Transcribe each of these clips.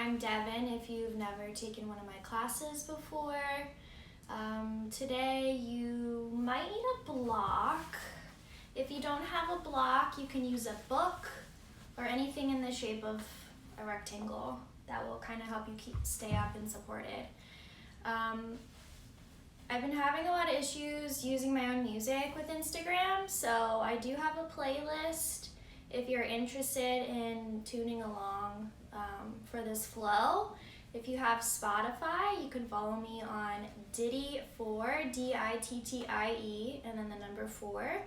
I'm Devyn, if you've never taken one of my classes before. Today you might need a block. If you don't have a block, you can use a book or anything in the shape of a rectangle that will kind of help you stay up and supported. I've been having a lot of issues using my own music with Instagram, so I do have a playlist if you're interested in tuning along for this flow. If you have Spotify, you can follow me on Dittie4, D-I-T-T-I-E, and then the number 4,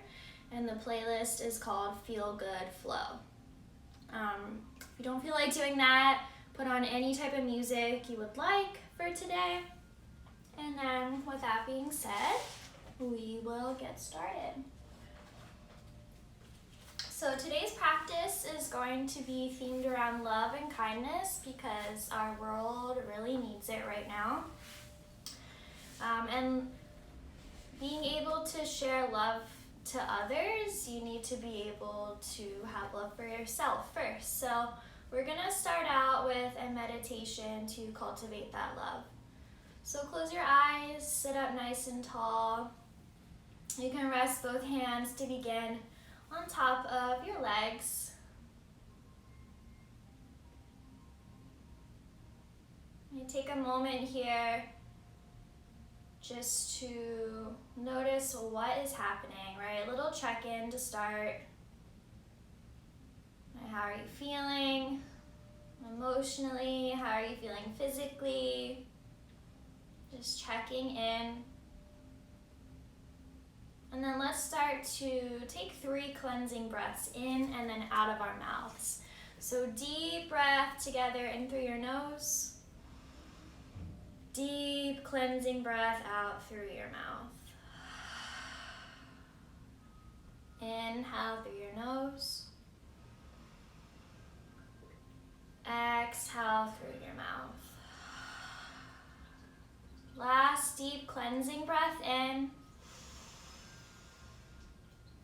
and the playlist is called Feel Good Flow. If you don't feel like doing that, put on any type of music you would like for today. And then with that being said, we will get started. So today's practice is going to be themed around love and kindness because our world really needs it right now. And being able to share love to others, you need to be able to have love for yourself first. So we're gonna start out with a meditation to cultivate that love. So close your eyes, sit up nice and tall. You can rest both hands to begin on top of your legs. You take a moment here just to notice what is happening, right? A little check-in to start. How are you feeling emotionally? How are you feeling physically? Just checking in. And then let's start to take 3 cleansing breaths in and then out of our mouths. So deep breath together in through your nose. Deep cleansing breath out through your mouth. Inhale through your nose. Exhale through your mouth. Last deep cleansing breath in.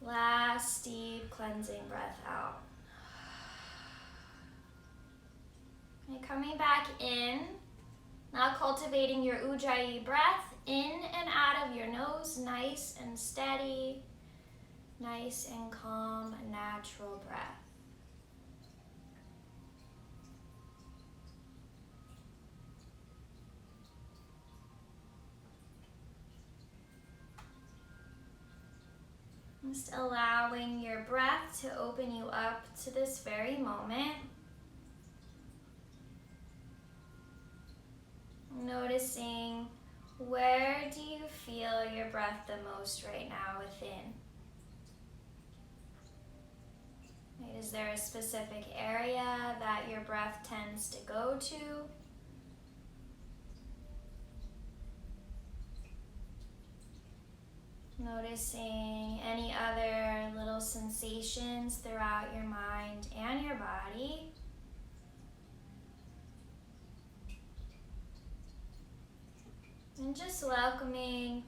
Last deep cleansing breath out. Okay, coming back in. Now cultivating your Ujjayi breath in and out of your nose, nice and steady, nice and calm, natural breath. Just allowing your breath to open you up to this very moment. Noticing, where do you feel your breath the most right now within? Is there a specific area that your breath tends to go to? Noticing any other little sensations throughout your mind and your body. And just welcoming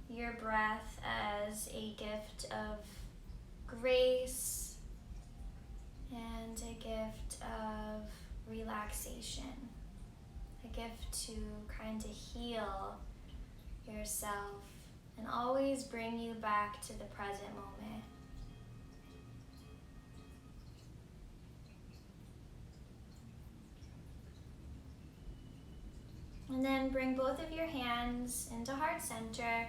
your breath as a gift of grace and a gift of relaxation. A gift to kind of heal yourself and always bring you back to the present moment. And then bring both of your hands into heart center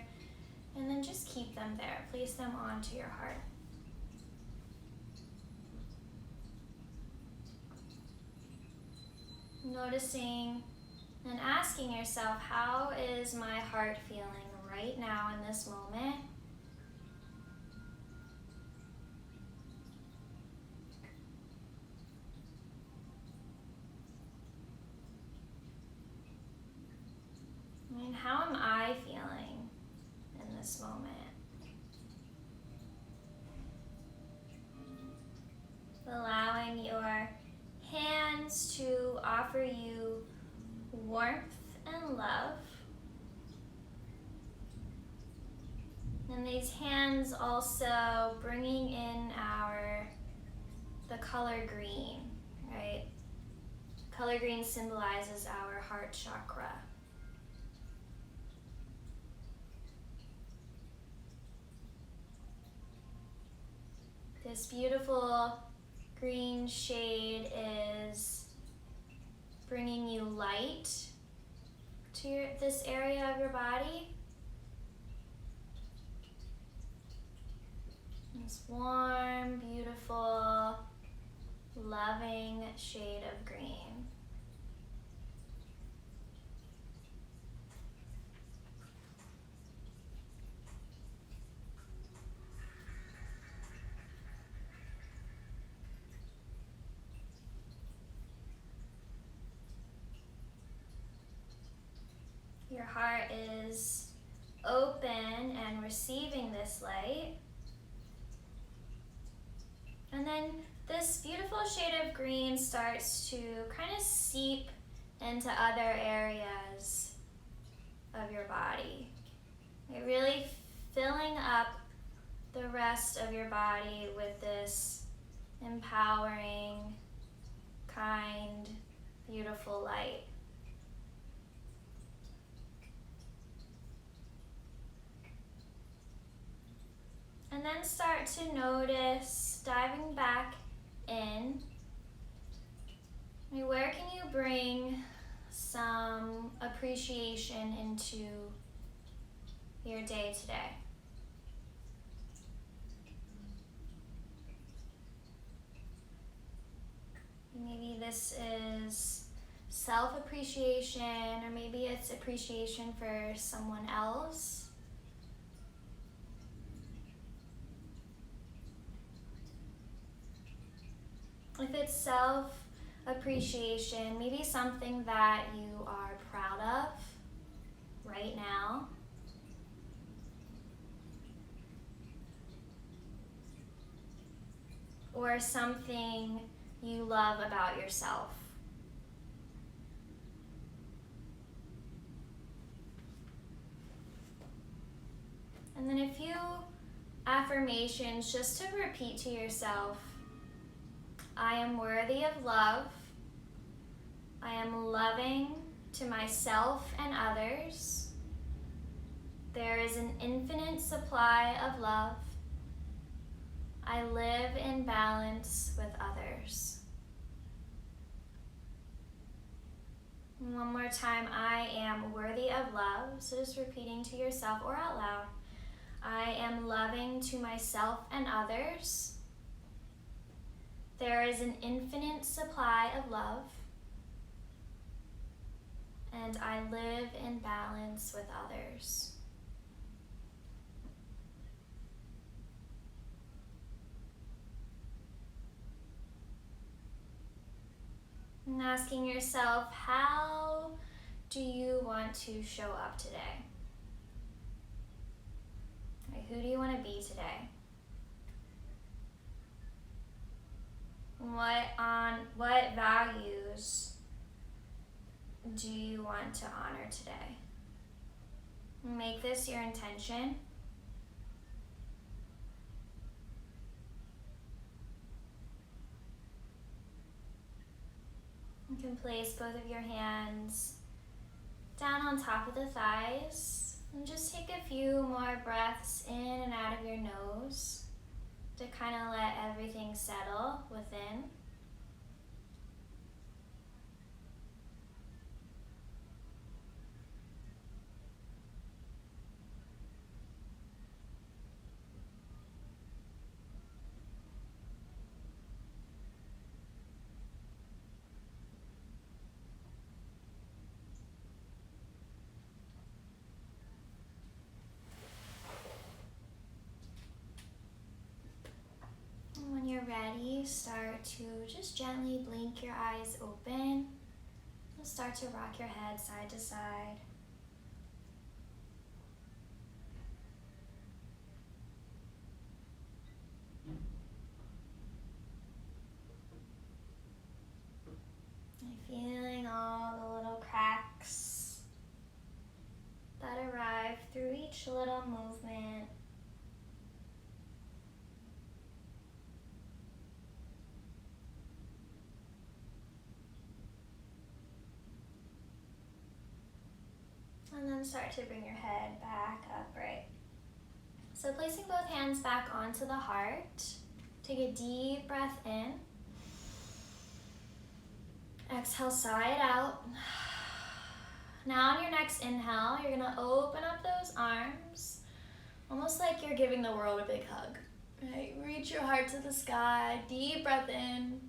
and then just keep them there. Place them onto your heart. Noticing and asking yourself, how is my heart feeling right now in this moment? And how am I feeling in this moment? Allowing your hands to offer you warmth and love. And these hands also bringing in the color green, right? Color green symbolizes our heart chakra. This beautiful green shade is bringing you light to this area of your body. This warm, beautiful, loving shade of green. Your heart is open and receiving this light. And then this beautiful shade of green starts to kind of seep into other areas of your body. You're really filling up the rest of your body with this empowering, kind, beautiful light. And then start to notice, diving back in, where can you bring some appreciation into your day today? Maybe this is self-appreciation, or maybe it's appreciation for someone else. If it's self-appreciation, maybe something that you are proud of right now. Or something you love about yourself. And then a few affirmations just to repeat to yourself. I am worthy of love. I am loving to myself and others. There is an infinite supply of love. I live in balance with others. And one more time, I am worthy of love. So just repeating to yourself or out loud. I am loving to myself and others. There is an infinite supply of love, and I live in balance with others. And asking yourself, how do you want to show up today? Right, who do you want to be today? What values do you want to honor today? Make this your intention. You can place both of your hands down on top of the thighs and just take a few more breaths in and out of your nose to kind of let everything settle within. When you're ready, start to just gently blink your eyes open. You'll start to rock your head side to side. And feeling all the little cracks that arrive through each little movement. And then start to bring your head back upright. So placing both hands back onto the heart. Take a deep breath in. Exhale, sigh it out. Now on your next inhale, you're gonna open up those arms, almost like you're giving the world a big hug. Right? Reach your heart to the sky, deep breath in.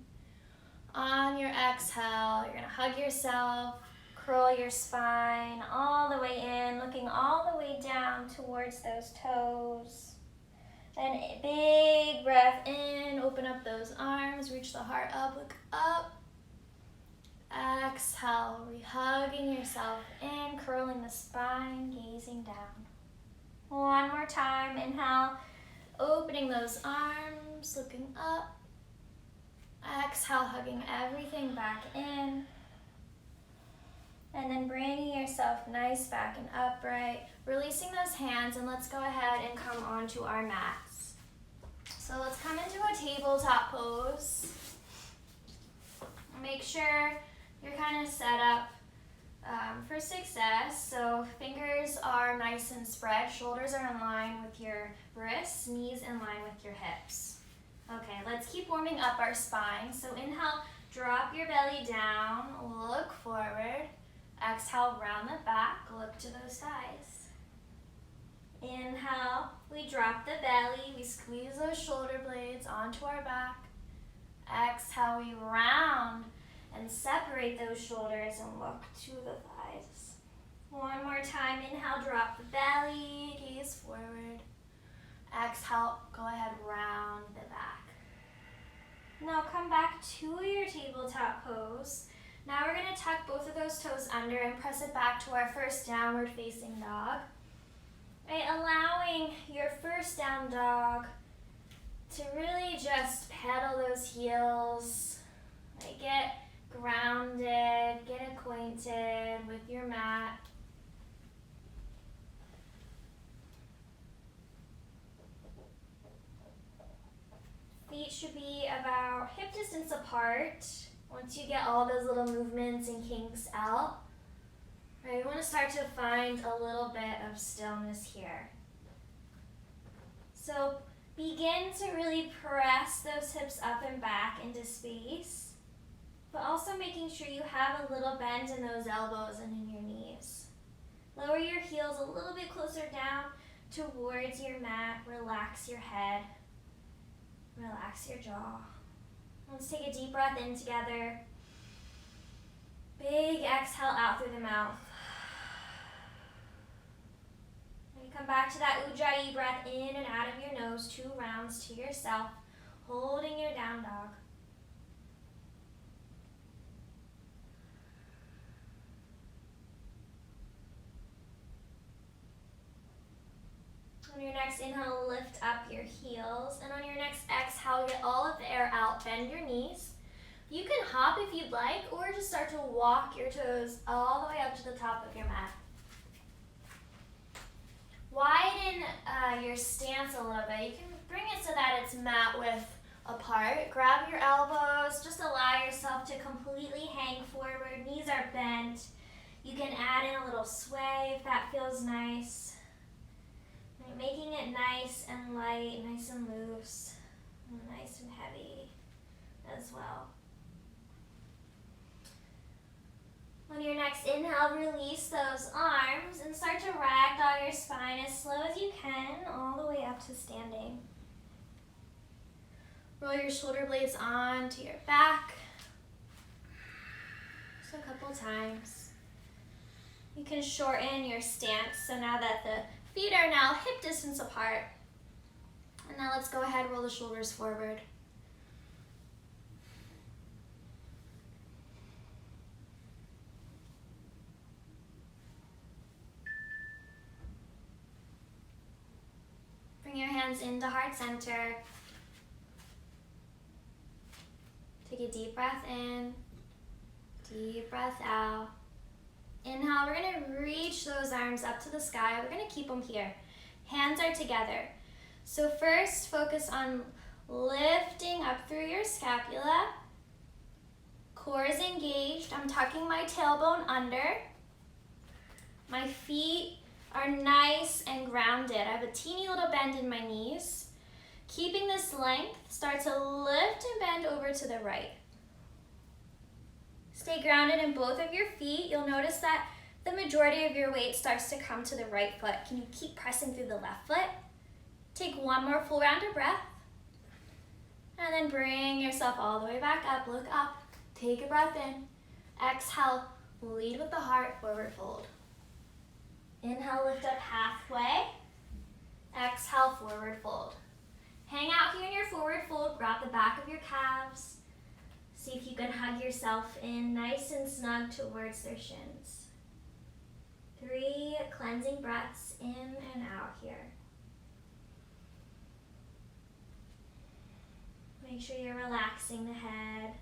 On your exhale, you're gonna hug yourself, curl your spine all the way in, looking all the way down towards those toes. Then a big breath in, open up those arms, reach the heart up, look up. Exhale, re-hugging yourself in, curling the spine, gazing down. One more time, inhale, opening those arms, looking up. Exhale, hugging everything back in. And then bringing yourself nice back and upright, releasing those hands, and let's go ahead and come onto our mats. So let's come into a tabletop pose. Make sure you're kind of set up for success. So fingers are nice and spread, shoulders are in line with your wrists, knees in line with your hips. Okay, let's keep warming up our spine. So inhale, drop your belly down, look forward. Exhale, round the back, look to those thighs. Inhale, we drop the belly, we squeeze those shoulder blades onto our back. Exhale, we round and separate those shoulders and look to the thighs. One more time, inhale, drop the belly, gaze forward. Exhale, go ahead, round the back. Now come back to your tabletop pose. Now we're going to tuck both of those toes under and press it back to our first downward facing dog. Right, allowing your first down dog to really just pedal those heels. Right, get grounded, get acquainted with your mat. Feet should be about hip distance apart. Once you get all those little movements and kinks out, right, we want to start to find a little bit of stillness here. So begin to really press those hips up and back into space, but also making sure you have a little bend in those elbows and in your knees. Lower your heels a little bit closer down towards your mat. Relax your head. Relax your jaw. Let's take a deep breath in together. Big exhale out through the mouth. And come back to that Ujjayi breath in and out of your nose, 2 rounds to yourself, holding your down dog. On your next inhale, lift up your heels. And on your next exhale, get all of the air out. Bend your knees. You can hop if you'd like, or just start to walk your toes all the way up to the top of your mat. Widen your stance a little bit. You can bring it so that it's mat width apart. Grab your elbows. Just allow yourself to completely hang forward. Knees are bent. You can add in a little sway if that feels nice. Making it nice and light, nice and loose, and nice and heavy as well. On your next inhale, release those arms and start to ragdoll your spine as slow as you can, all the way up to standing. Roll your shoulder blades onto your back. Just a couple times. You can shorten your stance, so now that the feet are now hip distance apart. And now let's go ahead, roll the shoulders forward. Bring your hands into heart center. Take a deep breath in, deep breath out. Inhale, we're going to reach those arms up to the sky. We're going to keep them here. Hands are together. So first, focus on lifting up through your scapula. Core is engaged. I'm tucking my tailbone under. My feet are nice and grounded. I have a teeny little bend in my knees. Keeping this length, start to lift and bend over to the right. Stay grounded in both of your feet. You'll notice that the majority of your weight starts to come to the right foot. Can you keep pressing through the left foot? Take one more full round of breath. And then bring yourself all the way back up. Look up. Take a breath in. Exhale. Lead with the heart. Forward fold. Inhale, lift up halfway. Exhale, forward fold. Hang out here in your forward fold. Grab the back of your calves. See if you can hug yourself in nice and snug towards their shins. 3 cleansing breaths in and out here. Make sure you're relaxing the head.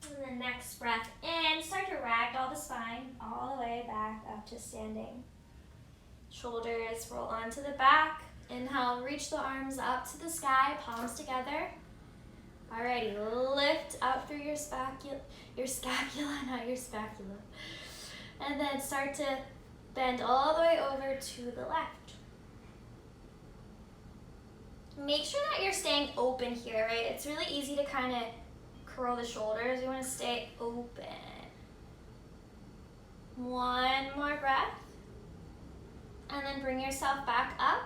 And then next breath in, start to ragdoll the spine all the way back up to standing. Shoulders roll onto the back. Inhale, reach the arms up to the sky, palms together. Alrighty, lift up through your scapula, not your spatula. And then start to bend all the way over to the left. Make sure that you're staying open here, right? It's really easy to kind of curl the shoulders. You want to stay open. One more breath. And then bring yourself back up.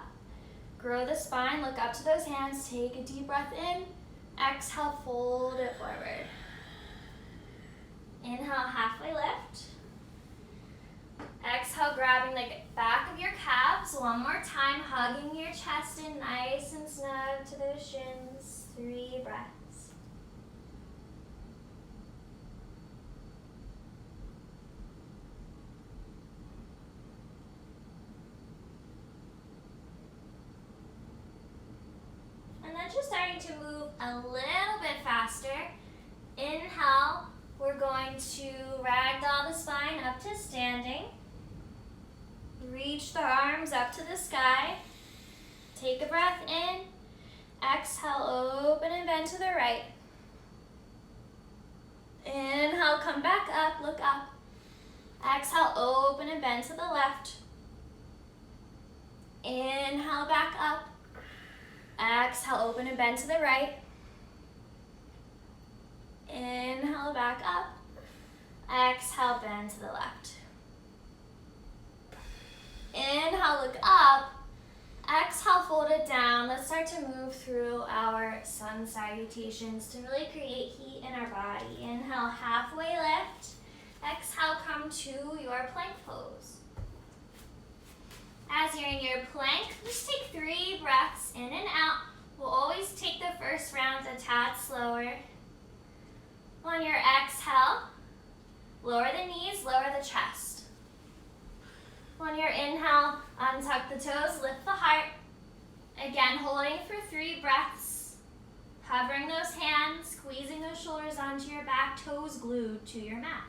Grow the spine, look up to those hands. Take a deep breath in. Exhale, fold it forward. Inhale, halfway lift. Exhale, grabbing the back of your calves. One more time, hugging your chest in nice and snug to those shins. 3 breaths. And then just starting to move a little bit faster. Inhale, we're going to ragdoll the spine up to standing. Reach the arms up to the sky. Take a breath in. Exhale, open and bend to the right. Inhale, come back up, look up. Exhale, open and bend to the left. Inhale, back up. Exhale, open and bend to the right. Inhale, back up. Exhale, bend to the left. Inhale, look up. Exhale, fold it down. Let's start to move through our sun salutations to really create heat in our body. Inhale, halfway lift. Exhale, come to your plank pose. As you're in your plank, just take 3 breaths in and out. We'll always take the first round a tad slower. On your exhale, lower the knees, lower the chest. On your inhale, untuck the toes, lift the heart. Again, holding for 3 breaths. Hovering those hands, squeezing those shoulders onto your back, toes glued to your mat.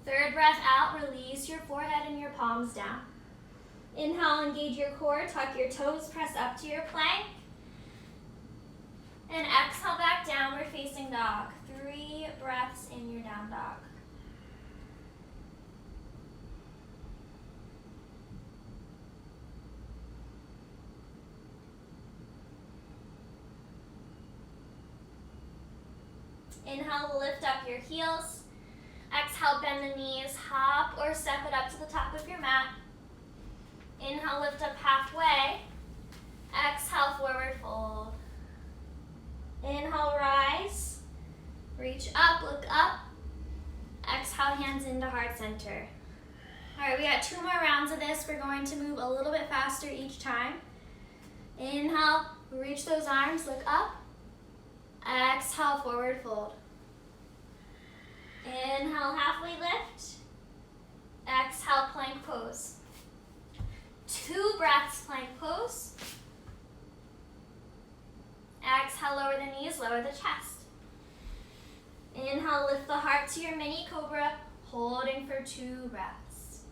3rd breath out, release your forehead and your palms down. Inhale, engage your core, tuck your toes, press up to your plank. And exhale back, downward facing dog. 3 breaths in your down dog. Inhale, lift up your heels. Exhale, bend the knees, hop or step it up to the top of your mat. Inhale, lift up halfway. Exhale, forward fold. Inhale, rise. Reach up, look up. Exhale, hands into heart center. All right, we got 2 more rounds of this. We're going to move a little bit faster each time. Inhale, reach those arms, look up. Exhale, forward fold. Inhale, halfway lift. Exhale, plank pose. 2 breaths, plank pose. Exhale, lower the knees, lower the chest. Inhale, lift the heart to your mini cobra, holding for 2 breaths.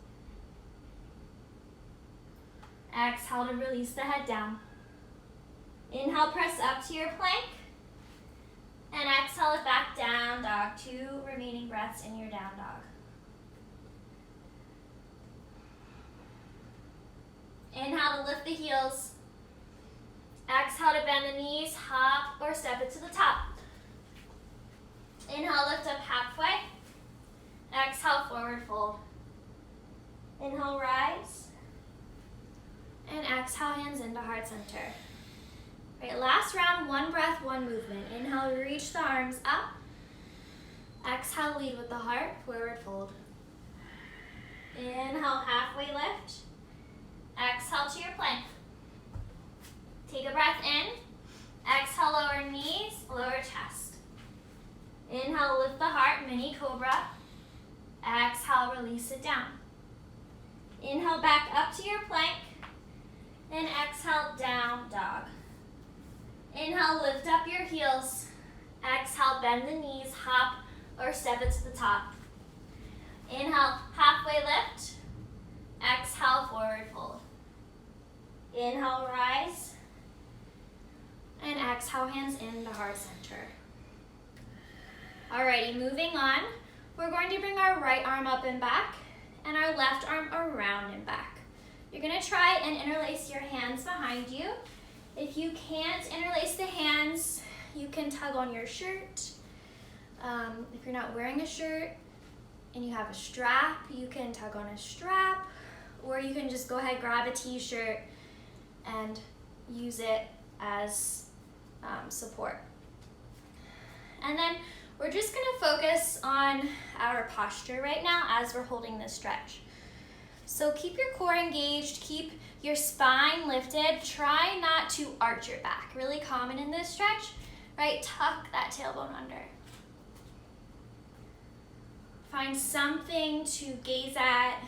Exhale to release the head down. Inhale, press up to your plank. And exhale it back, down dog. 2 remaining breaths in your down dog. Inhale to lift the heels. Exhale to bend the knees, hop or step it to the top. Inhale, lift up halfway. Exhale, forward fold. Inhale, rise. And exhale, hands into heart center. All right, last round, 1 breath, 1 movement. Inhale, reach the arms up. Exhale, lead with the heart, forward fold. Inhale, halfway lift. Exhale to your plank. Take a breath in. Exhale, lower knees, lower chest. Inhale, lift the heart, mini cobra. Exhale, release it down. Inhale, back up to your plank. And exhale, down dog. Inhale, lift up your heels. Exhale, bend the knees, hop or step it to the top. Inhale, halfway lift. Exhale, forward fold. Inhale, rise. And exhale, hands into heart center. Alrighty, moving on. We're going to bring our right arm up and back and our left arm around and back. You're gonna try and interlace your hands behind you. If you can't interlace the hands, you can tug on your shirt. If you're not wearing a shirt and you have a strap, you can tug on a strap, or you can just go ahead, grab a t-shirt and use it as support. And then we're just gonna focus on our posture right now as we're holding this stretch. So keep your core engaged, keep your spine lifted. Try not to arch your back. Really common in this stretch, right? Tuck that tailbone under. Find something to gaze at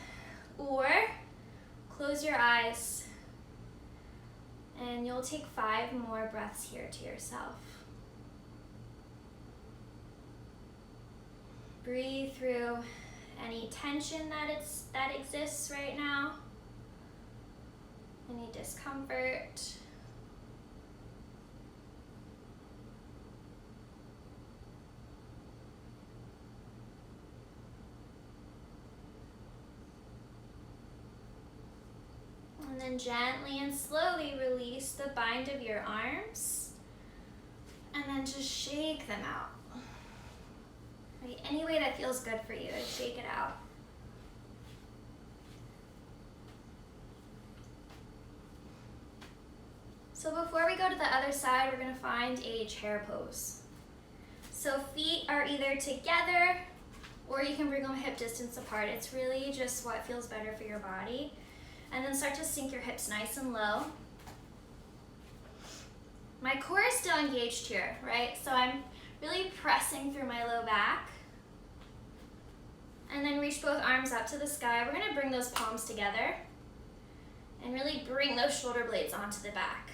or close your eyes and you'll take 5 more breaths here to yourself. Breathe through any tension that exists right now, any discomfort. And then gently and slowly release the bind of your arms and then just shake them out. Right? Any way that feels good for you, shake it out. So before we go to the other side, we're gonna find a chair pose. So feet are either together or you can bring them hip distance apart. It's really just what feels better for your body. And then start to sink your hips nice and low. My core is still engaged here, right? So I'm really pressing through my low back. And then reach both arms up to the sky. We're gonna bring those palms together and really bring those shoulder blades onto the back.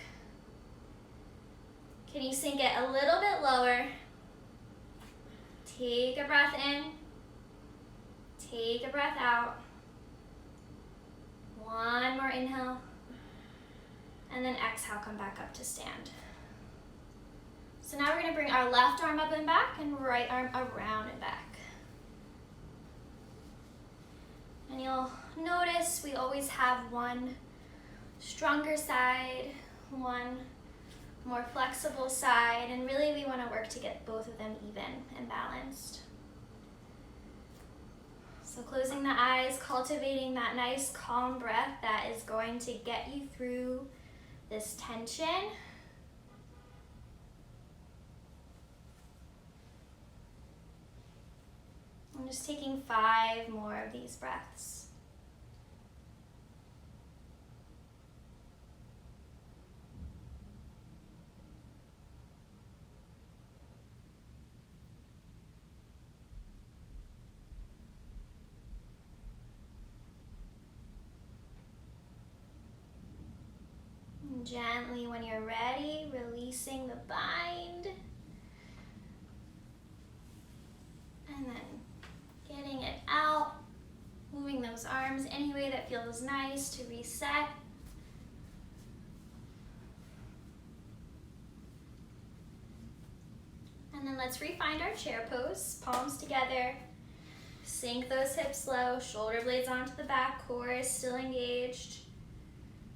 Can you sink it a little bit lower? Take a breath in. Take a breath out. 1 more inhale. And then exhale, come back up to stand. So now we're gonna bring our left arm up and back and right arm around and back. And you'll notice we always have one stronger side, one more flexible side, and really we want to work to get both of them even and balanced. So closing the eyes, cultivating that nice calm breath that is going to get you through this tension. I'm just taking 5 more of these breaths. And gently, when you're ready, releasing the bind. And then getting it out, moving those arms any way that feels nice to reset. And then let's refind our chair pose. Palms together. Sink those hips low. Shoulder blades onto the back. Core is still engaged.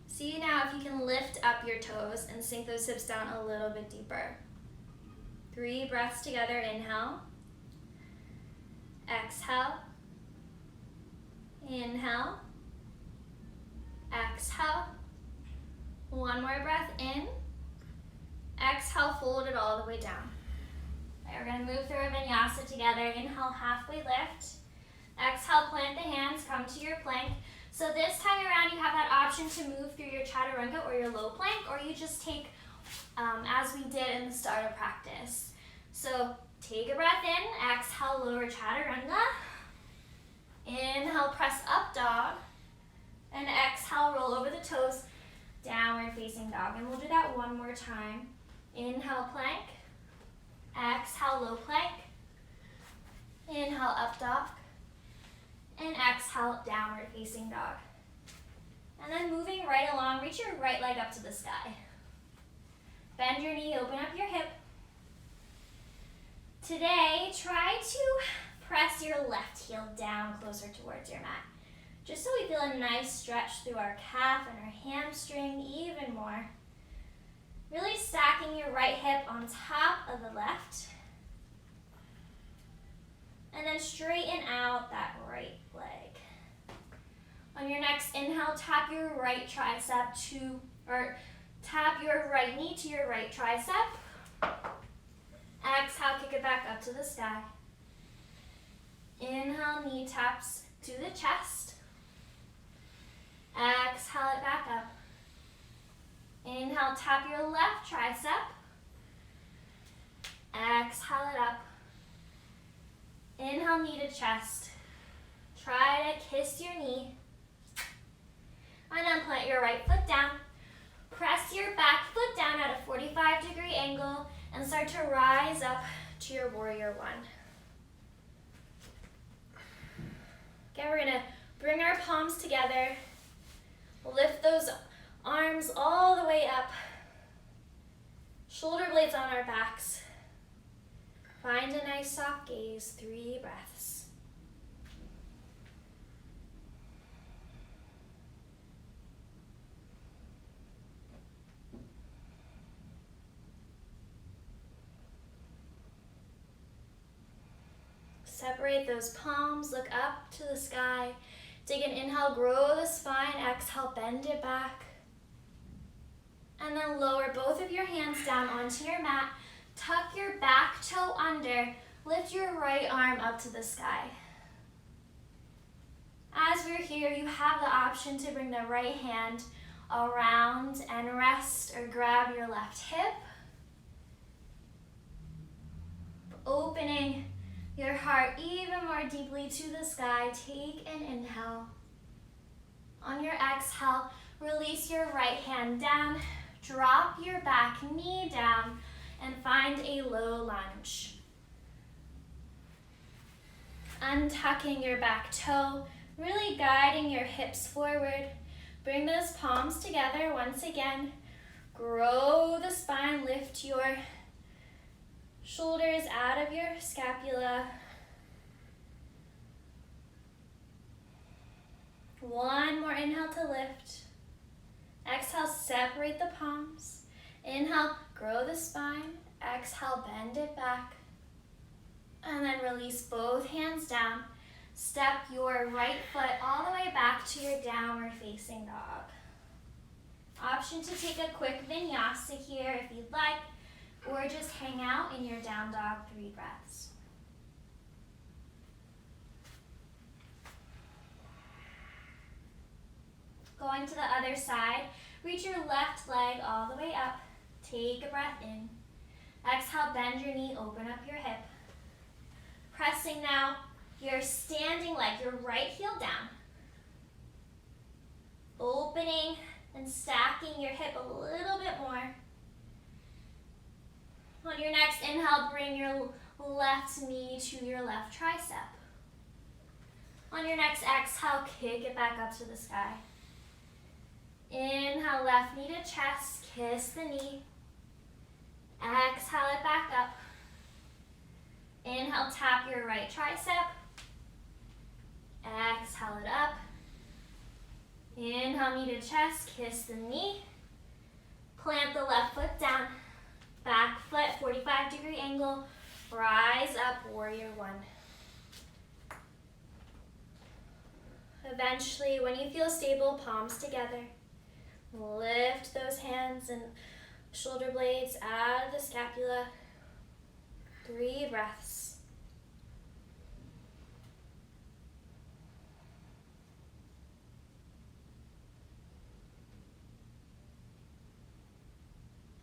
See now if you can lift up your toes and sink those hips down a little bit deeper. 3 breaths together. Inhale. Exhale. Inhale. Exhale. One more breath in. Exhale, fold it all the way down. All right, we're going to move through a vinyasa together. Inhale, halfway lift. Exhale, plant the hands, come to your plank. So this time around, you have that option to move through your chaturanga or your low plank, or you just take as we did in the start of practice. So take a breath in, exhale, lower chaturanga. Inhale, press up dog. And exhale, roll over the toes, downward facing dog. And we'll do that one more time. Inhale, plank. Exhale, low plank. Inhale, up dog. And exhale, downward facing dog. And then moving right along, reach your right leg up to the sky. Bend your knee, open up your hip. Today, try to press your left heel down closer towards your mat. Just so we feel a nice stretch through our calf and our hamstring even more. Really stacking your right hip on top of the left. And then straighten out that right leg. On your next inhale, tap your right tricep tap your right knee to your right tricep. Exhale, kick it back up to the sky. Inhale, knee taps to the chest. Exhale it back up. Inhale, tap your left tricep. Exhale it up. Inhale, knee to chest. Try to kiss your knee. And then plant your right foot down. Press your back foot down at a 45-degree angle and start to rise up to your warrior one. Okay, we're gonna bring our palms together. Lift those arms all the way up. Shoulder blades on our backs. Find a nice soft gaze, 3 breaths. Separate those palms, look up to the sky. Take an inhale, grow the spine, exhale, bend it back. And then lower both of your hands down onto your mat. Tuck your back toe under. Lift your right arm up to the sky. As we're here, you have the option to bring the right hand around and rest or grab your left hip. Opening your heart even more deeply to the sky. Take an inhale. On your exhale, release your right hand down. Drop your back knee down and find a low lunge. Untucking your back toe, really guiding your hips forward. Bring those palms together once again. Grow the spine, lift your shoulders out of your scapula. One more inhale to lift. Exhale, separate the palms. Inhale, grow the spine. Exhale, bend it back. And then release both hands down. Step your right foot all the way back to your downward facing dog. Option to take a quick vinyasa here if you'd like, or just hang out in your down dog, 3 breaths. Going to the other side, reach your left leg all the way up. Take a breath in. Exhale, bend your knee, open up your hip. Pressing now your standing leg, your right heel down. Opening and stacking your hip a little bit more. On your next inhale, bring your left knee to your left tricep. On your next exhale, kick it back up to the sky. Inhale, left knee to chest, kiss the knee. Exhale it back up. Inhale, tap your right tricep. Exhale it up. Inhale, knee to chest, kiss the knee. Plant the left foot down. Back foot, 45-degree angle. Rise up, warrior one. Eventually, when you feel stable, palms together. Lift those hands and shoulder blades out of the scapula. 3 breaths.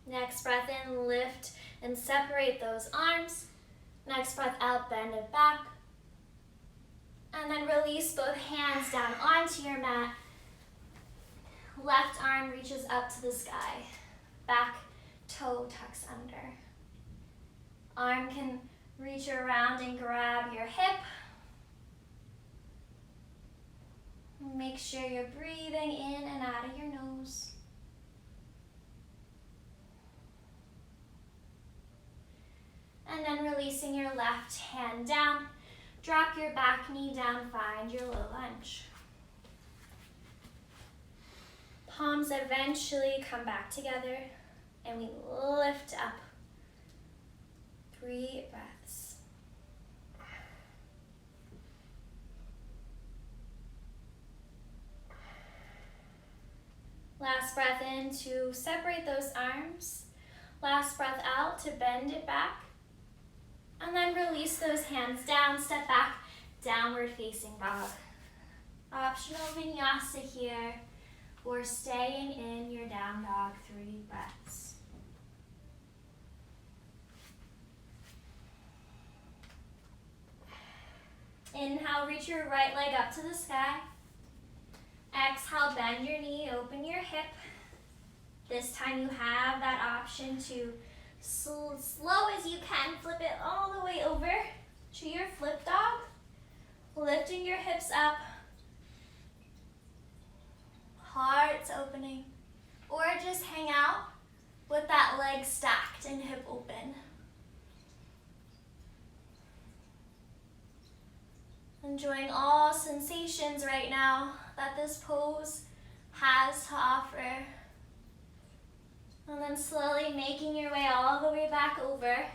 Next breath in, lift and separate those arms. Next breath out, bend it back. And then release both hands down onto your mat. Left arm reaches up to the sky. Back toe tucks under. Arm can reach around and grab your hip. Make sure you're breathing in and out of your nose. And then releasing your left hand down. Drop your back knee down, find your low lunge. Palms eventually come back together and we lift up. 3 breaths. Last breath in to separate those arms. Last breath out to bend it back. And then release those hands down, step back, downward facing dog. Optional vinyasa here, or staying in your down dog, 3 breaths. Inhale, reach your right leg up to the sky. Exhale, bend your knee, open your hip. This time you have that option to slow as you can, flip it all the way over to your flip dog, lifting your hips up, heart's opening, or just hang out with that leg stacked and hip open. Enjoying all sensations right now that this pose has to offer. And then slowly making your way all the way back over,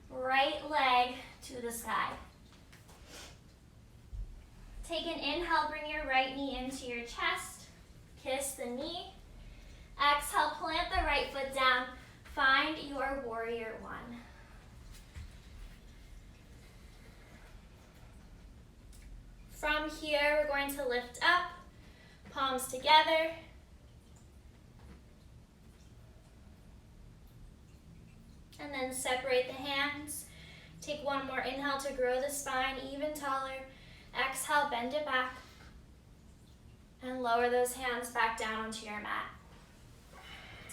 right leg to the sky. Take an inhale, bring your right knee into your chest, kiss the knee. Exhale, plant the right foot down, find your warrior one. From here, we're going to lift up, palms together. And then separate the hands. Take one more inhale to grow the spine even taller. Exhale, bend it back. And lower those hands back down onto your mat.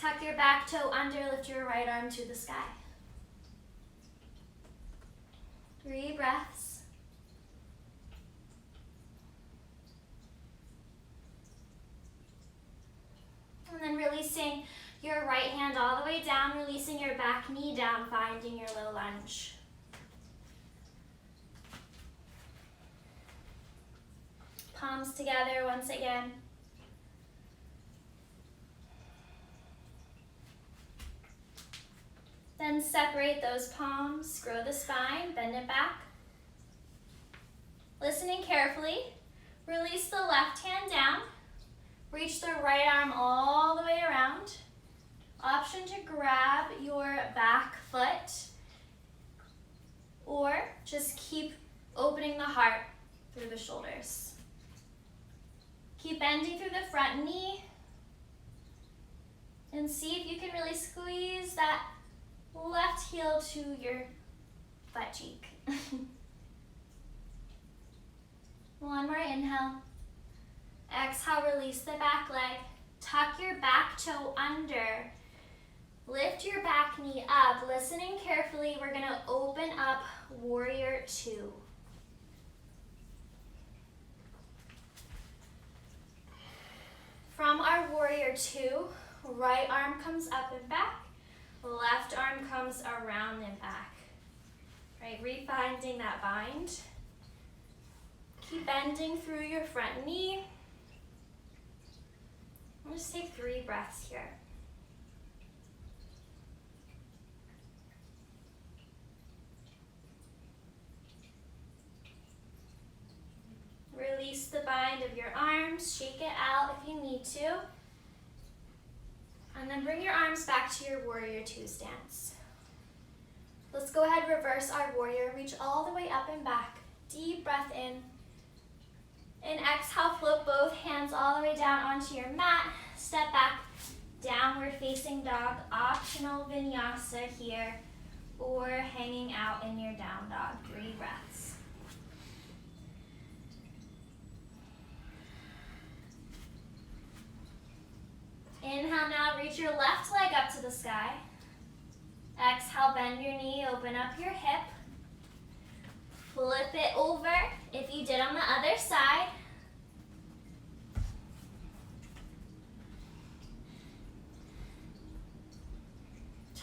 Tuck your back toe under, lift your right arm to the sky. 3 breaths. And then releasing your right hand all the way down, releasing your back knee down, finding your low lunge. Palms together once again. Then separate those palms, grow the spine, bend it back. Listening carefully, release the left hand down, reach the right arm all the way around. Option to grab your back foot or just keep opening the heart through the shoulders. Keep bending through the front knee and see if you can really squeeze that left heel to your butt cheek. One more inhale. Exhale, release the back leg. Tuck your back toe under. Lift your back knee up. Listening carefully, we're gonna open up warrior two. From our warrior two, right arm comes up and back. Left arm comes around and back. Right, refinding that bind. Keep bending through your front knee. We'll just take 3 breaths here. Release the bind of your arms, shake it out if you need to. And then bring your arms back to your warrior 2 stance. Let's go ahead, reverse our warrior, reach all the way up and back. Deep breath in. And exhale, float both hands all the way down onto your mat. Step back, downward facing dog, optional vinyasa here, or hanging out in your down dog. 3 breaths. Inhale now, reach your left leg up to the sky. Exhale, bend your knee, open up your hip. Flip it over if you did on the other side.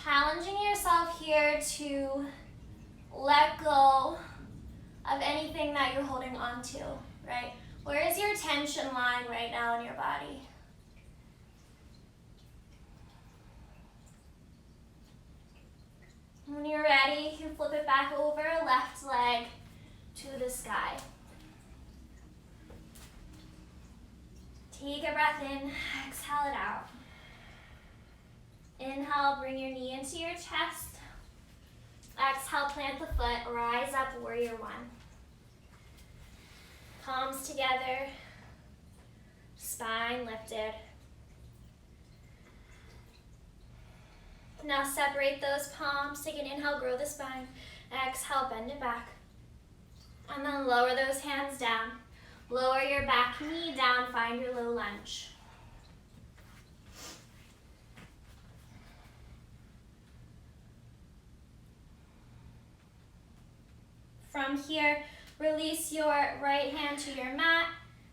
Challenging yourself here to let go of anything that you're holding on to, right? Where is your tension line right now in your body? When you're ready, you can flip it back over, left leg to the sky. Take a breath in, exhale it out. Inhale, bring your knee into your chest. Exhale, plant the foot, rise up, warrior 1. Palms together, spine lifted. Now separate those palms, take an inhale, grow the spine. Exhale, bend it back. And then lower those hands down. Lower your back knee down, find your low lunge. From here, release your right hand to your mat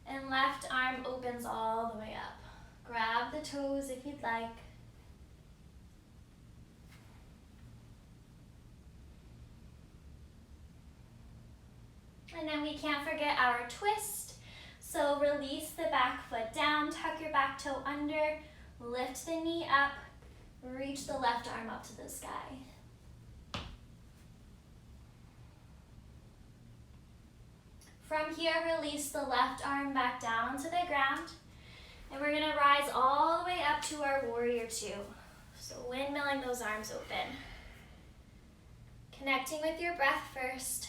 and left arm opens all the way up. Grab the toes if you'd like. And then we can't forget our twist. So release the back foot down, tuck your back toe under, lift the knee up, reach the left arm up to the sky. From here, release the left arm back down to the ground. And we're gonna rise all the way up to our warrior 2. So windmilling those arms open. Connecting with your breath first.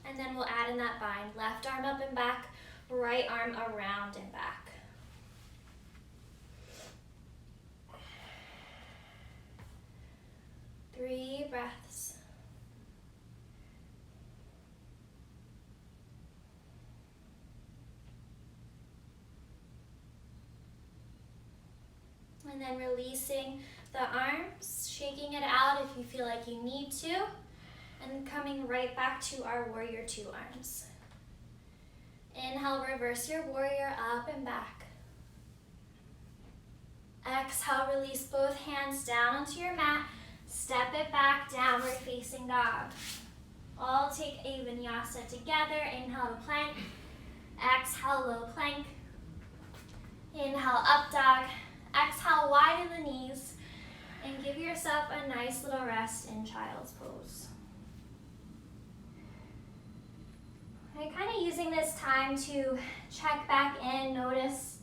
And then we'll add in that bind. Left arm up and back, right arm around and back. Three breaths. And then releasing the arms, shaking it out if you feel like you need to. And coming right back to our warrior 2 arms. Inhale, reverse your warrior up and back. Exhale, release both hands down onto your mat. Step it back, downward facing dog. All take a vinyasa together. Inhale to plank. Exhale, low plank. Inhale, up dog. Exhale, widen the knees. And give yourself a nice little rest in child's pose. Okay, kind of using this time to check back in, notice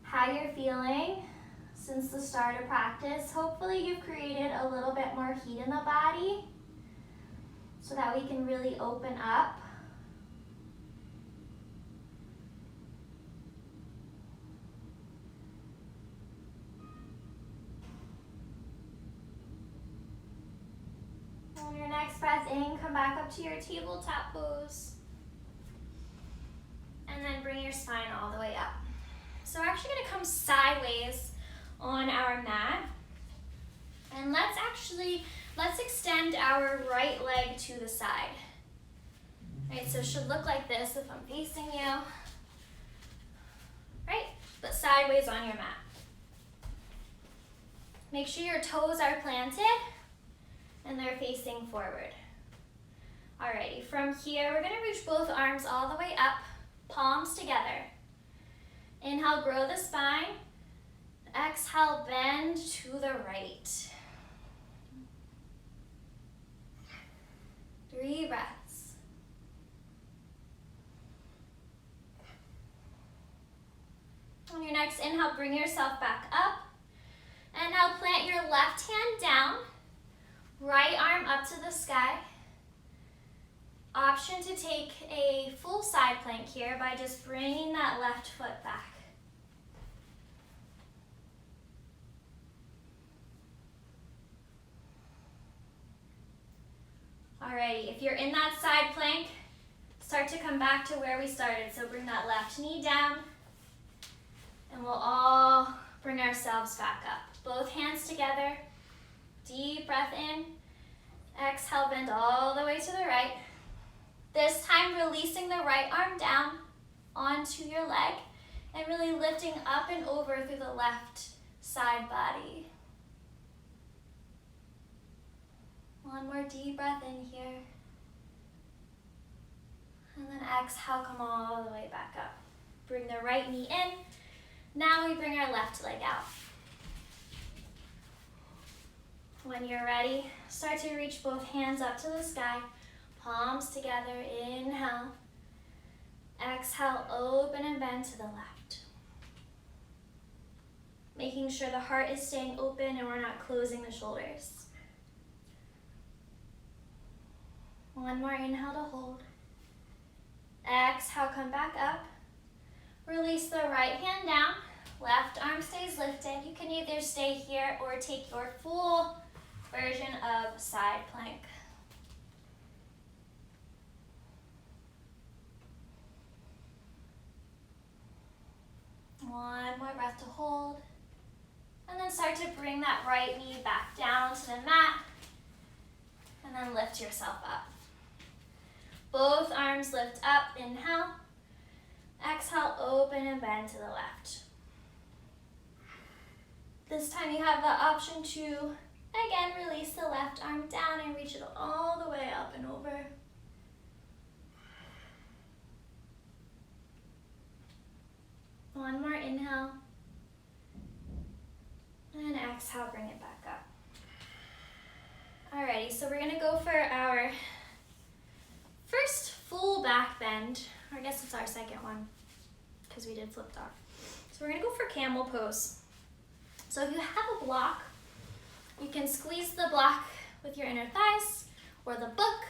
how you're feeling since the start of practice. Hopefully you've created a little bit more heat in the body so that we can really open up. On your next breath in, come back up to your tabletop pose. And then bring your spine all the way up. So we're actually gonna come sideways on our mat. And let's extend our right leg to the side. Right, so it should look like this if I'm facing you. Right, but sideways on your mat. Make sure your toes are planted and they're facing forward. Alrighty, from here, we're gonna reach both arms all the way up, palms together. Inhale, grow the spine. Exhale, bend to the right. 3 breaths. On your next inhale, bring yourself back up. And now plant your left hand down, right arm up to the sky. Option to take a full side plank here by just bringing that left foot back. Alrighty, if you're in that side plank, start to come back to where we started. So bring that left knee down, and we'll all bring ourselves back up. Both hands together, deep breath in. Exhale, bend all the way to the right. This time, releasing the right arm down onto your leg and really lifting up and over through the left side body. One more deep breath in here. And then exhale, come all the way back up. Bring the right knee in. Now we bring our left leg out. When you're ready, start to reach both hands up to the sky, palms together, inhale. Exhale, open and bend to the left. Making sure the heart is staying open and we're not closing the shoulders. One more inhale to hold. Exhale, come back up. Release the right hand down. Left arm stays lifted. You can either stay here or take your full version of side plank. One more breath to hold. And then start to bring that right knee back down to the mat. And then lift yourself up. Both arms lift up, inhale. Exhale, open and bend to the left. This time you have the option to, again, release the left arm down and reach it all the way up and over. One more inhale. And exhale, bring it back up. Alrighty, so we're gonna go for our first full back bend. Or I guess it's our second one, because we did flip dog. So we're gonna go for camel pose. So if you have a block, you can squeeze the block with your inner thighs or the book.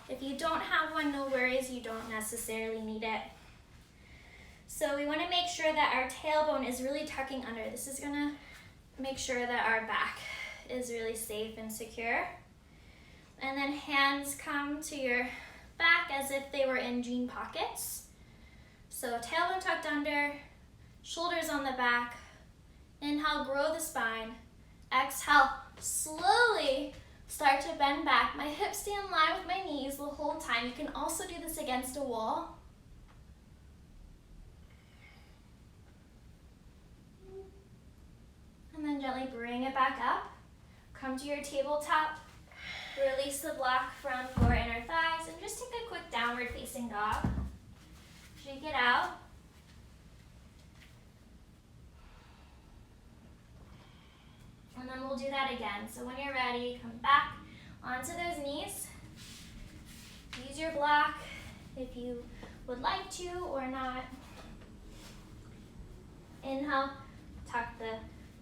If you don't have one, no worries, you don't necessarily need it. So we wanna make sure that our tailbone is really tucking under. This is gonna make sure that our back is really safe and secure. And then hands come to your back as if they were in jean pockets. So tailbone tucked under, shoulders on the back. Inhale, grow the spine. Exhale, slowly start to bend back. My hips stay in line with my knees the whole time. You can also do this against a wall. And then gently bring it back up. Come to your tabletop. Release the block from your inner thighs and just take a quick downward facing dog. Shake it out. And then we'll do that again. So when you're ready, come back onto those knees. Use your block if you would like to or not. Inhale, tuck the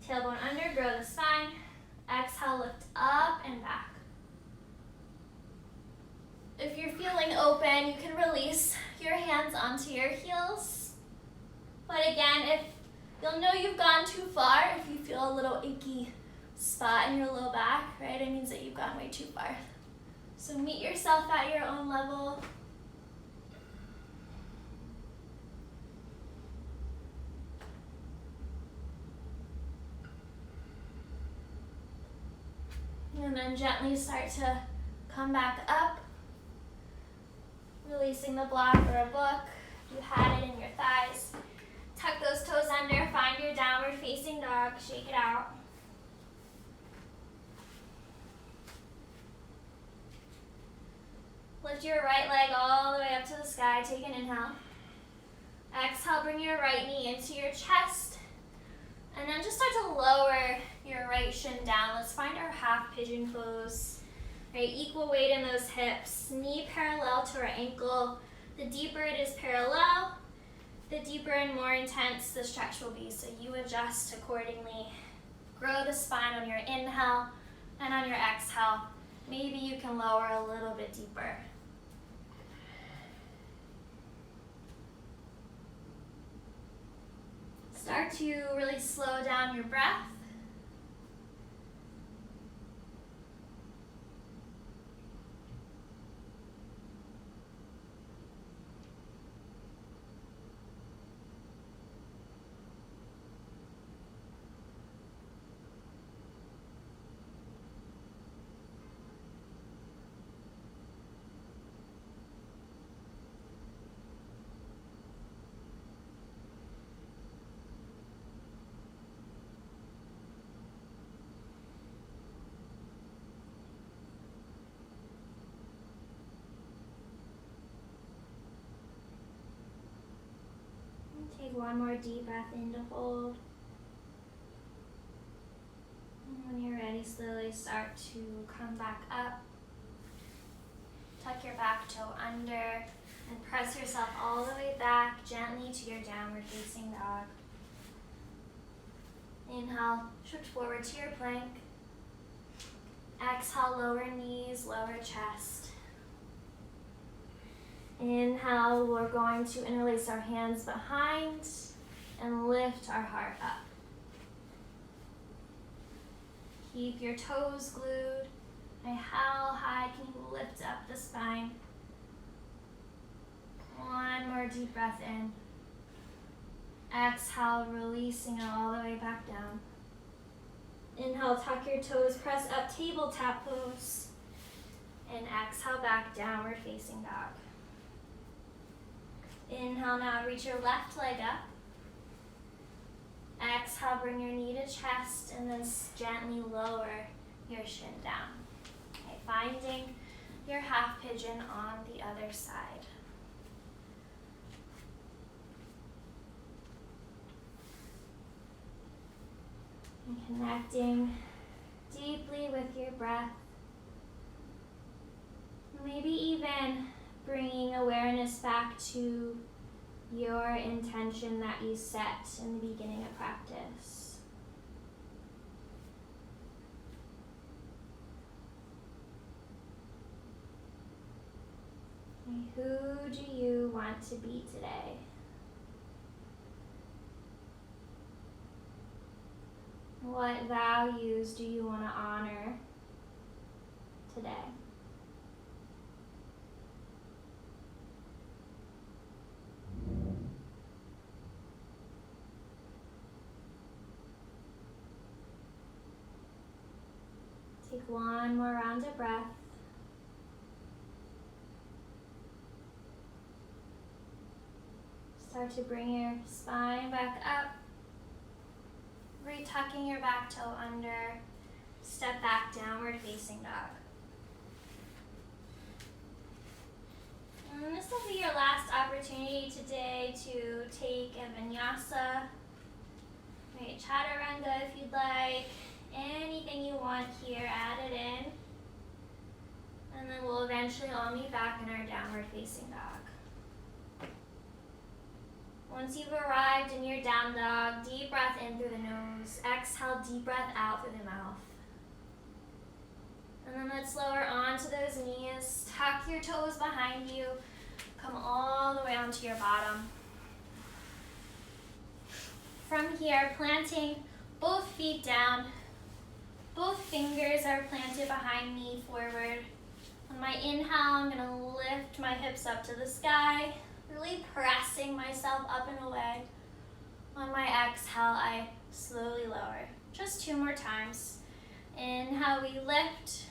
tailbone under, grow the spine. Exhale, lift up and back. If you're feeling open, you can release your hands onto your heels. But again, if you'll know you've gone too far, if you feel a little achy spot in your low back, right, it means that you've gone way too far. So meet yourself at your own level. And then gently start to come back up, releasing the block or a book. You had it in your thighs. Tuck those toes under, find your downward facing dog, shake it out. Lift your right leg all the way up to the sky. Take an inhale. Exhale, bring your right knee into your chest. And then just start to lower your right shin down. Let's find our half pigeon pose. Right, equal weight in those hips. Knee parallel to our ankle. The deeper it is parallel, the deeper and more intense the stretch will be. So you adjust accordingly. Grow the spine on your inhale, and on your exhale, maybe you can lower a little bit deeper. Start to really slow down your breath. Take one more deep breath in to hold. And when you're ready, slowly start to come back up. Tuck your back toe under and press yourself all the way back gently to your downward facing dog. Inhale, shift forward to your plank. Exhale, lower knees, lower chest. Inhale, we're going to interlace our hands behind and lift our heart up. Keep your toes glued. And how high can you lift up the spine? One more deep breath in. Exhale, releasing it all the way back down. Inhale, tuck your toes, press up, tabletop pose. And exhale, back, downward facing dog. Inhale, now reach your left leg up. Exhale, bring your knee to chest and then gently lower your shin down. Okay, finding your half pigeon on the other side. And connecting deeply with your breath. Maybe even bringing awareness back to your intention that you set in the beginning of practice. Who do you want to be today? What values do you want to honor today? Take one more round of breath. Start to bring your spine back up. Retucking your back toe under. Step back, downward facing dog. And this will be your last opportunity today to take a vinyasa. Right, chaturanga if you'd like. Anything you want here, add it in. And then we'll eventually all meet back in our downward facing dog. Once you've arrived in your down dog, deep breath in through the nose. Exhale, deep breath out through the mouth. And then let's lower onto those knees. Tuck your toes behind you. Come all the way onto your bottom. From here, planting both feet down. Both fingers are planted behind me, forward. On my inhale, I'm going to lift my hips up to the sky, really pressing myself up and away. On my exhale, I slowly lower. Just 2 more times. Inhale, we lift.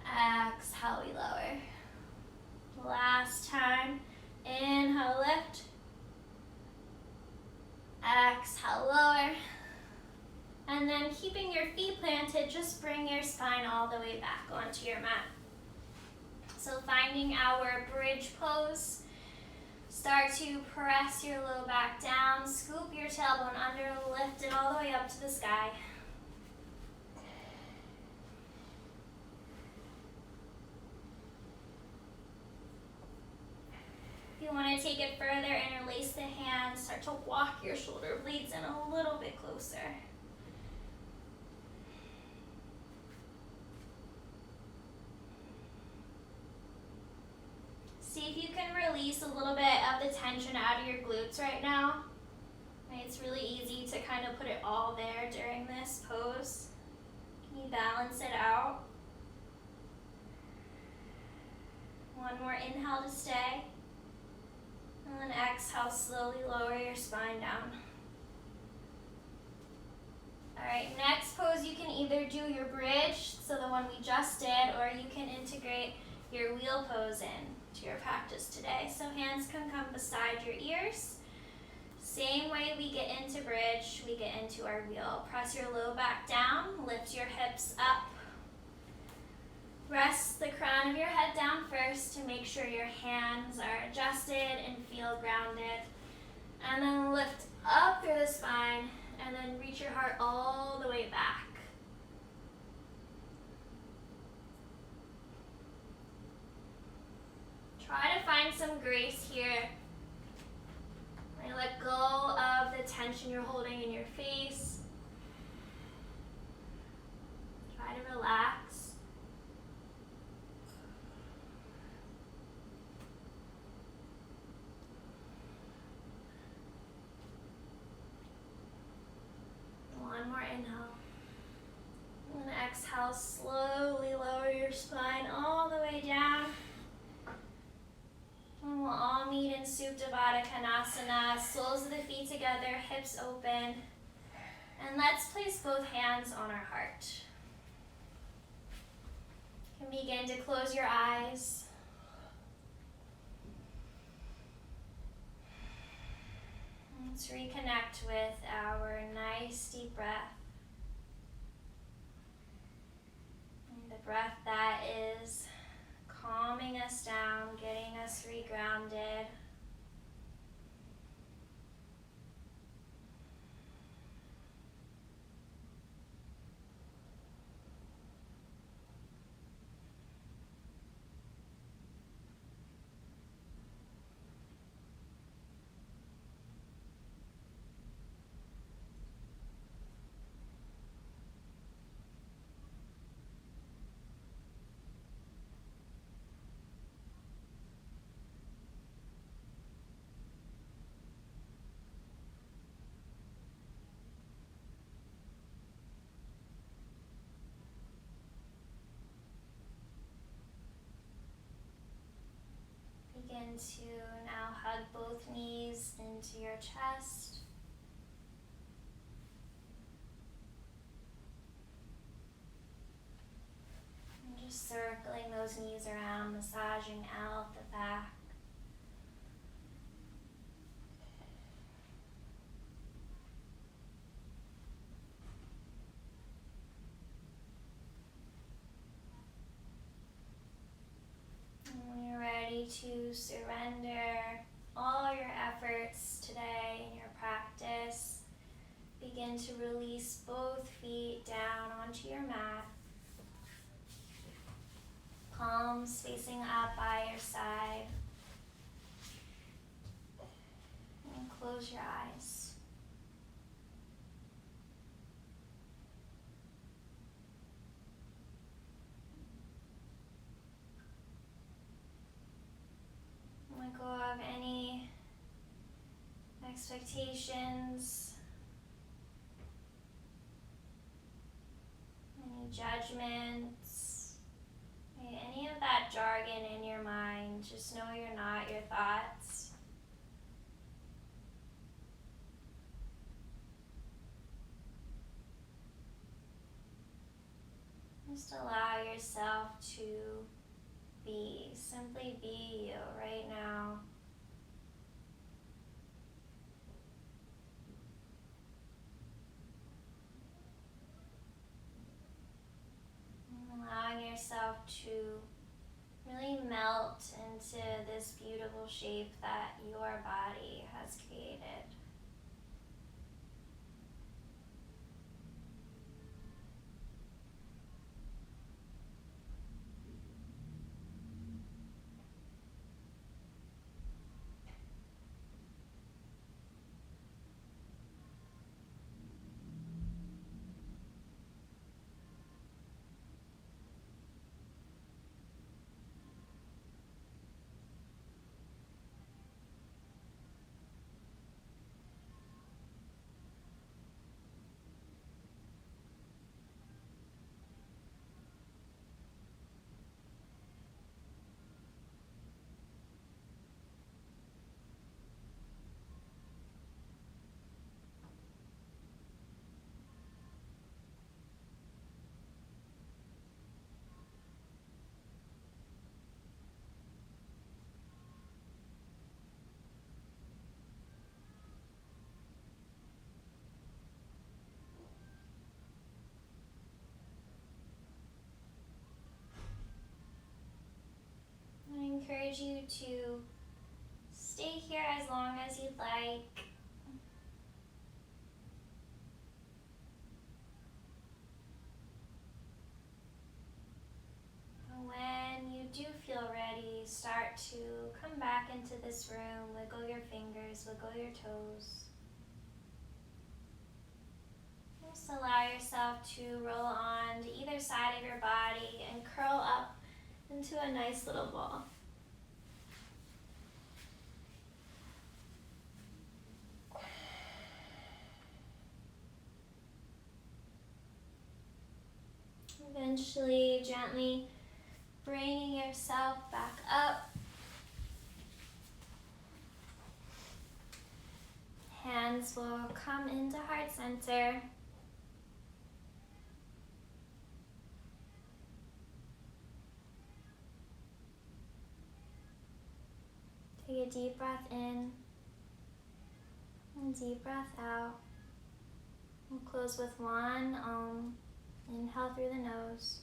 Exhale, we lower. Last time. Inhale, lift. Exhale, lower. And then keeping your feet planted, just bring your spine all the way back onto your mat. So finding our bridge pose, start to press your low back down, scoop your tailbone under, lift it all the way up to the sky. If you want to take it further, interlace the hands, start to walk your shoulder blades in a little bit closer. See if you can release a little bit of the tension out of your glutes right now. It's really easy to kind of put it all there during this pose. Can you balance it out? One more inhale to stay. And then exhale, slowly lower your spine down. All right, next pose you can either do your bridge, so the one we just did, or you can integrate your wheel pose in to your practice today. So hands can come beside your ears. Same way we get into bridge, we get into our wheel. Press your low back down, lift your hips up. Rest the crown of your head down first to make sure your hands are adjusted and feel grounded. And then lift up through the spine and then reach your heart all the way back. Try to find some grace here. Let go of the tension you're holding in your face. Try to relax. One more inhale. And exhale, slowly lower your spine all the way down. And we'll all meet in Supta Baddha Konasana, soles of the feet together, hips open. And let's place both hands on our heart. You can begin to close your eyes. Let's reconnect with our nice deep breath. And the breath that is calming us down, getting us regrounded. Begin to now hug both knees into your chest. And just circling those knees around, massaging out the back. To surrender all your efforts today in your practice. Begin to release both feet down onto your mat. Palms facing up by your side. And close your eyes. Let go of any expectations, any judgments, any of that jargon in your mind. Just know you're not your thoughts. Just allow yourself to be, simply be you right now. And allowing yourself to really melt into this beautiful shape that your body has created. I encourage you to stay here as long as you'd like. When you do feel ready, start to come back into this room, wiggle your fingers, wiggle your toes. Just allow yourself to roll on to either side of your body and curl up into a nice little ball. Eventually, gently bringing yourself back up. Hands will come into heart center. Take a deep breath in and deep breath out. We'll close with one inhale through the nose.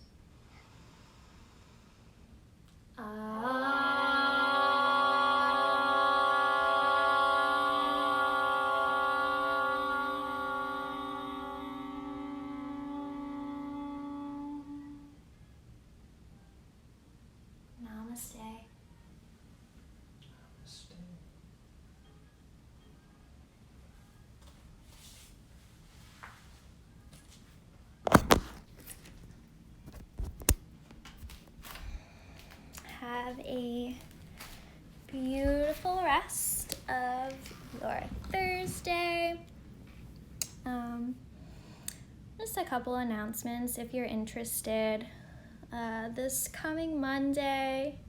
Namaste. Have a beautiful rest of your Thursday. Just a couple announcements if you're interested. This coming Monday,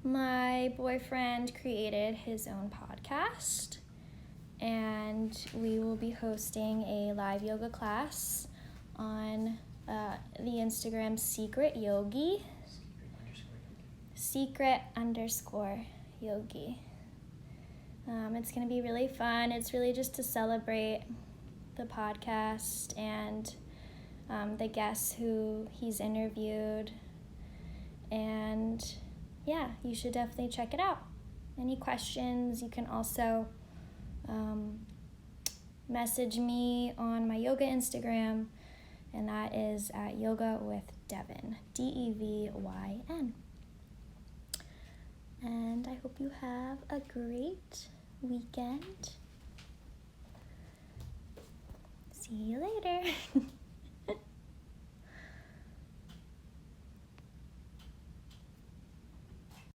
my boyfriend created his own podcast, and we will be hosting a live yoga class on the Instagram Secret Yogi. Secret_yogi. It's going to be really fun. It's really just to celebrate the podcast and the guests who he's interviewed. And yeah, you should definitely check it out. Any questions, you can also message me on my yoga Instagram, and that is at Yoga with Devyn, Devyn. And I hope you have a great weekend. See you later.